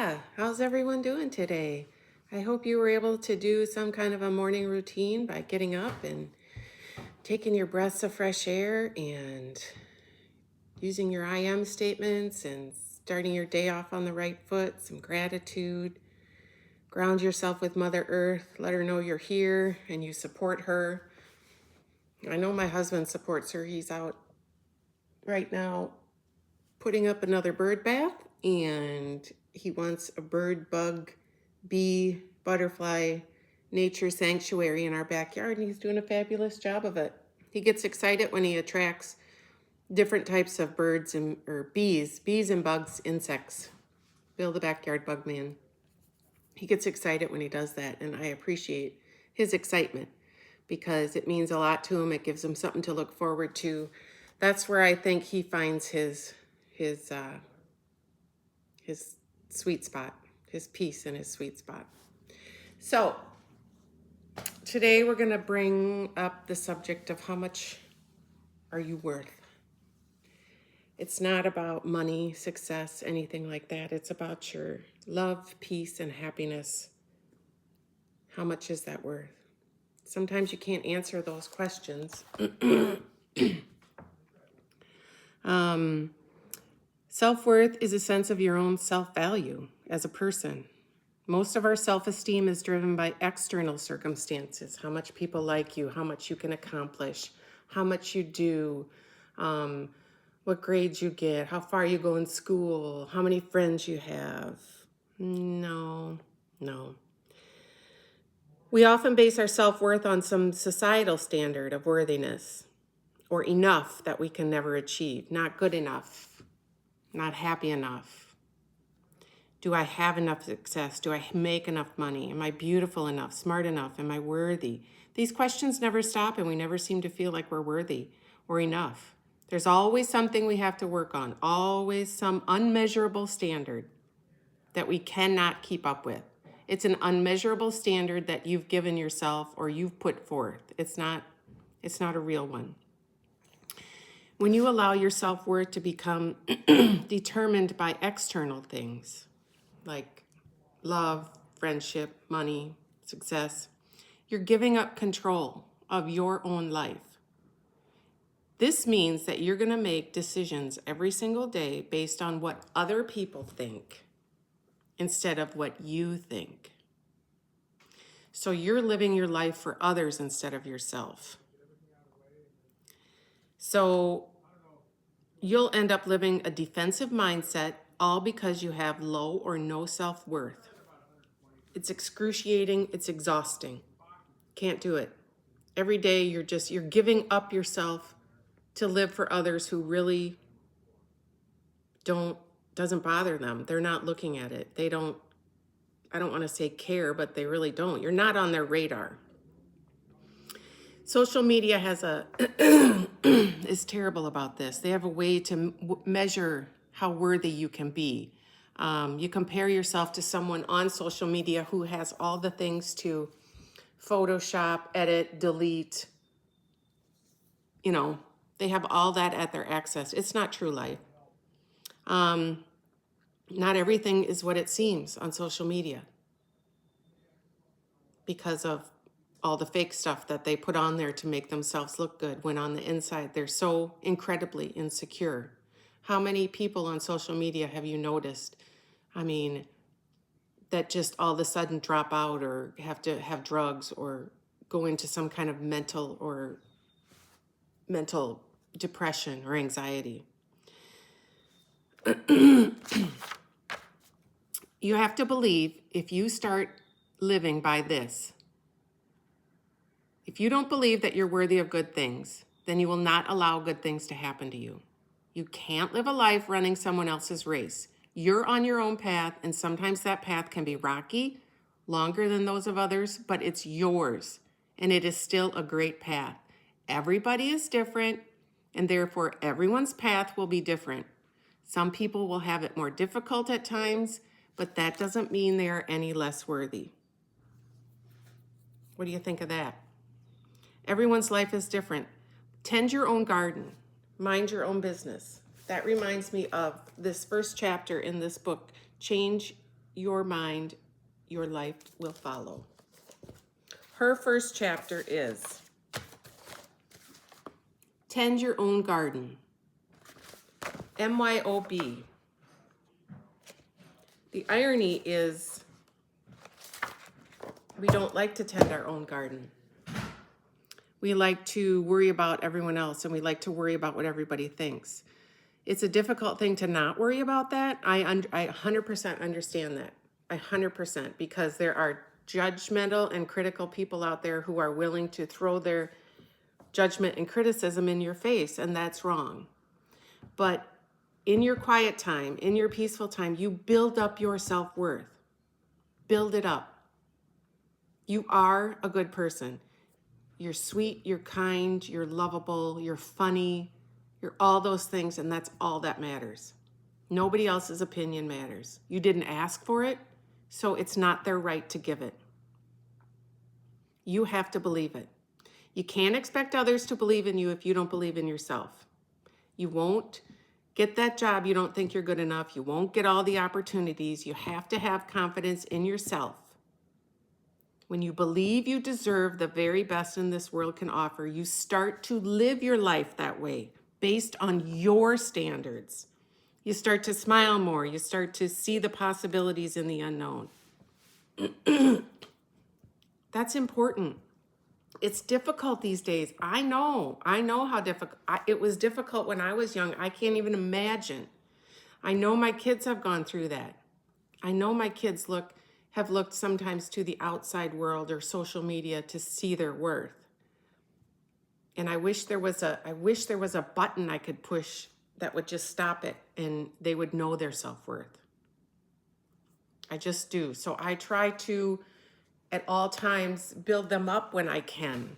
Yeah, how's everyone doing today? I hope you were able to do some kind of a morning routine by getting up and taking your breaths of fresh air and using your I am statements and starting your day off on the right foot, some gratitude. Ground yourself with Mother Earth, let her know you're here and you support her. I know my husband supports her. He's out right now putting up another bird bath, and he wants a bird, bug, bee, butterfly nature sanctuary in our backyard, and he's doing a fabulous job of it. He gets excited when he attracts different types of birds or bees and bugs, insects. Bill the backyard bug man. He gets excited when he does that, and I appreciate his excitement because it means a lot to him. It gives him something to look forward to. That's where I think he finds his sweet spot, his peace and his sweet spot. So today we're going to bring up the subject of how much are you worth? It's not about money, success, anything like that. It's about your love, peace, and happiness. How much is that worth? Sometimes you can't answer those questions. Self-worth is a sense of your own self-value as a person. Most of our self-esteem is driven by external circumstances, how much people like you, how much you can accomplish, how much you do, what grades you get, how far you go in school, how many friends you have. No. We often base our self-worth on some societal standard of worthiness or enough that we can never achieve, not good enough, not happy enough. Do I have enough success? Do I make enough money? Am I beautiful enough, smart enough? Am I worthy? These questions never stop, and we never seem to feel like we're worthy or enough. There's always something we have to work on, always some unmeasurable standard that we cannot keep up with. It's an unmeasurable standard that you've given yourself or you've put forth. It's not a real one. When you allow your self-worth to become determined by external things, like love, friendship, money, success, you're giving up control of your own life. This means that you're going to make decisions every single day based on what other people think instead of what you think. So you're living your life for others instead of yourself. So you'll end up living a defensive mindset, all because you have low or no self-worth. It's excruciating, it's exhausting. Can't do it. Every day you're giving up yourself to live for others who really doesn't bother them. They're not looking at it. I don't want to say care, but they really don't. You're not on their radar. Social media is terrible about this. They have a way to measure how worthy you can be. You compare yourself to someone on social media who has all the things to Photoshop, edit, delete. They have all that at their access. It's not true life. Not everything is what it seems on social media because of all the fake stuff that they put on there to make themselves look good, when on the inside they're so incredibly insecure. How many people on social media have you noticed, that just all of a sudden drop out or have to have drugs or go into some kind of mental depression or anxiety? You have to believe, if you start living by this, if you don't believe that you're worthy of good things, then you will not allow good things to happen to you. You can't live a life running someone else's race. You're on your own path, and sometimes that path can be rocky, longer than those of others, but it's yours, and it is still a great path. Everybody is different, and therefore everyone's path will be different. Some people will have it more difficult at times, but that doesn't mean they are any less worthy. What do you think of that? Everyone's life is different. Tend your own garden. Mind your own business. That reminds me of this first chapter in this book, Change your mind, your life will follow. Her first chapter is Tend Your Own Garden. MYOB. The irony is we don't like to tend our own garden. We like to worry about everyone else, and we like to worry about what everybody thinks. It's a difficult thing to not worry about that. I 100% understand that. 100%, because there are judgmental and critical people out there who are willing to throw their judgment and criticism in your face, and that's wrong. But in your quiet time, in your peaceful time, you build up your self-worth. Build it up. You are a good person. You're sweet, you're kind, you're lovable, you're funny, you're all those things, and that's all that matters. Nobody else's opinion matters. You didn't ask for it, so it's not their right to give it. You have to believe it. You can't expect others to believe in you if you don't believe in yourself. You won't get that job you don't think you're good enough. You won't get all the opportunities. You have to have confidence in yourself. When you believe you deserve the very best in this world can offer, you start to live your life that way, based on your standards. You start to smile more. You start to see the possibilities in the unknown. That's important. It's difficult these days. I know how difficult. It was difficult when I was young. I can't even imagine. I know my kids have gone through that. I know my kids have looked sometimes to the outside world or social media to see their worth. And I wish there was a button I could push that would just stop it and they would know their self-worth. I just do. So I try to, at all times, build them up when I can.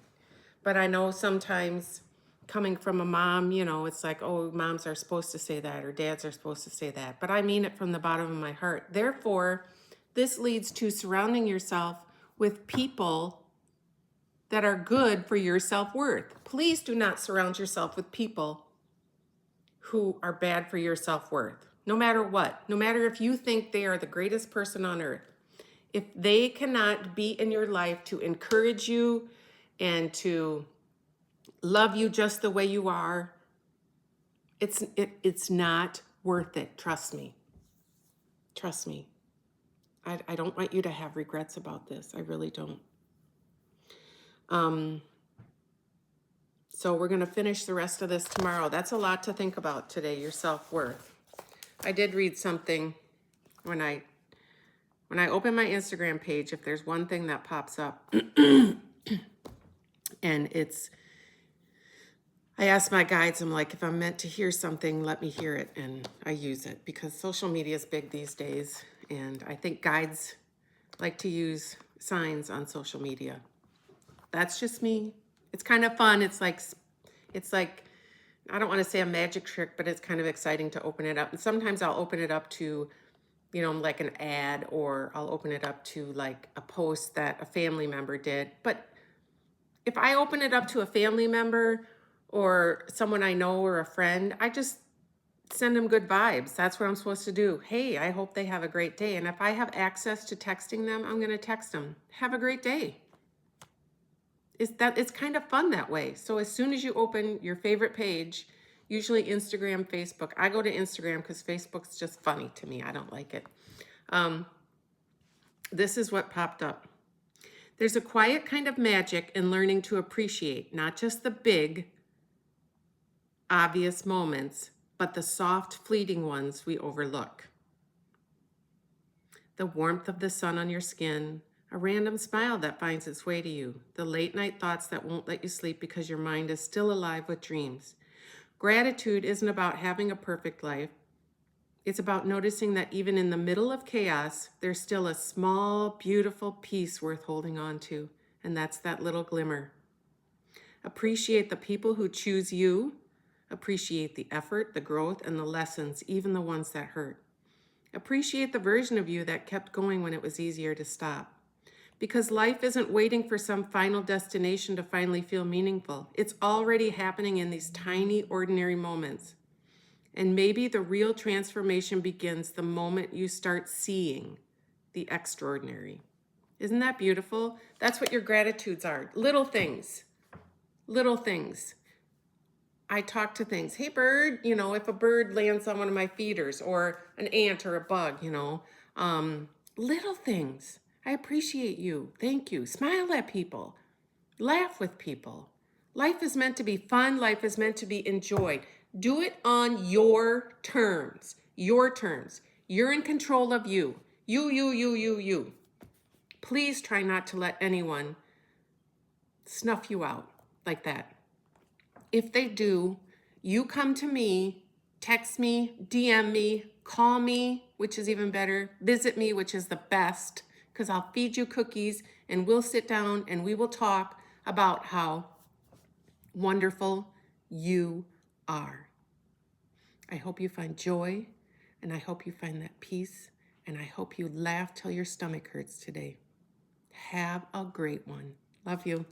But I know sometimes coming from a mom, it's like, oh, moms are supposed to say that or dads are supposed to say that. But I mean it from the bottom of my heart. Therefore, this leads to surrounding yourself with people that are good for your self-worth. Please do not surround yourself with people who are bad for your self-worth. No matter what, no matter if you think they are the greatest person on earth, if they cannot be in your life to encourage you and to love you just the way you are, it's not worth it. Trust me. Trust me. I don't want you to have regrets about this. I really don't. So we're going to finish the rest of this tomorrow. That's a lot to think about today, your self-worth. I did read something when I open my Instagram page, if there's one thing that pops up, and I ask my guides, I'm like, if I'm meant to hear something, let me hear it, and I use it, because social media is big these days, and I think guides like to use signs on social media. That's just me. It's kind of fun. It's like, I don't want to say a magic trick, but it's kind of exciting to open it up. And sometimes I'll open it up to, like an ad, or I'll open it up to like a post that a family member did. But if I open it up to a family member or someone I know or a friend, I just send them good vibes. That's what I'm supposed to do. Hey, I hope they have a great day. And if I have access to texting them, I'm going to text them. Have a great day. It's kind of fun that way. So as soon as you open your favorite page, usually Instagram, Facebook. I go to Instagram because Facebook's just funny to me. I don't like it. This is what popped up. There's a quiet kind of magic in learning to appreciate not just the big, obvious moments, but the soft, fleeting ones we overlook. The warmth of the sun on your skin, a random smile that finds its way to you, the late night thoughts that won't let you sleep because your mind is still alive with dreams. Gratitude isn't about having a perfect life. It's about noticing that even in the middle of chaos, there's still a small, beautiful piece worth holding on to, and that's that little glimmer. Appreciate the people who choose you. Appreciate the effort, the growth, and the lessons, even the ones that hurt. Appreciate the version of you that kept going when it was easier to stop. Because life isn't waiting for some final destination to finally feel meaningful. It's already happening in these tiny, ordinary moments. And maybe the real transformation begins the moment you start seeing, the extraordinary. Isn't that beautiful? That's what your gratitudes are. Little things. Little things. I talk to things. Hey, bird, if a bird lands on one of my feeders, or an ant or a bug, little things. I appreciate you. Thank you. Smile at people. Laugh with people. Life is meant to be fun. Life is meant to be enjoyed. Do it on your terms. Your terms. You're in control of you. You. Please try not to let anyone snuff you out like that. If they do, you come to me, text me, DM me, call me, which is even better, visit me, which is the best, because I'll feed you cookies and we'll sit down and we will talk about how wonderful you are. I hope you find joy, and I hope you find that peace, and I hope you laugh till your stomach hurts today. Have a great one. Love you.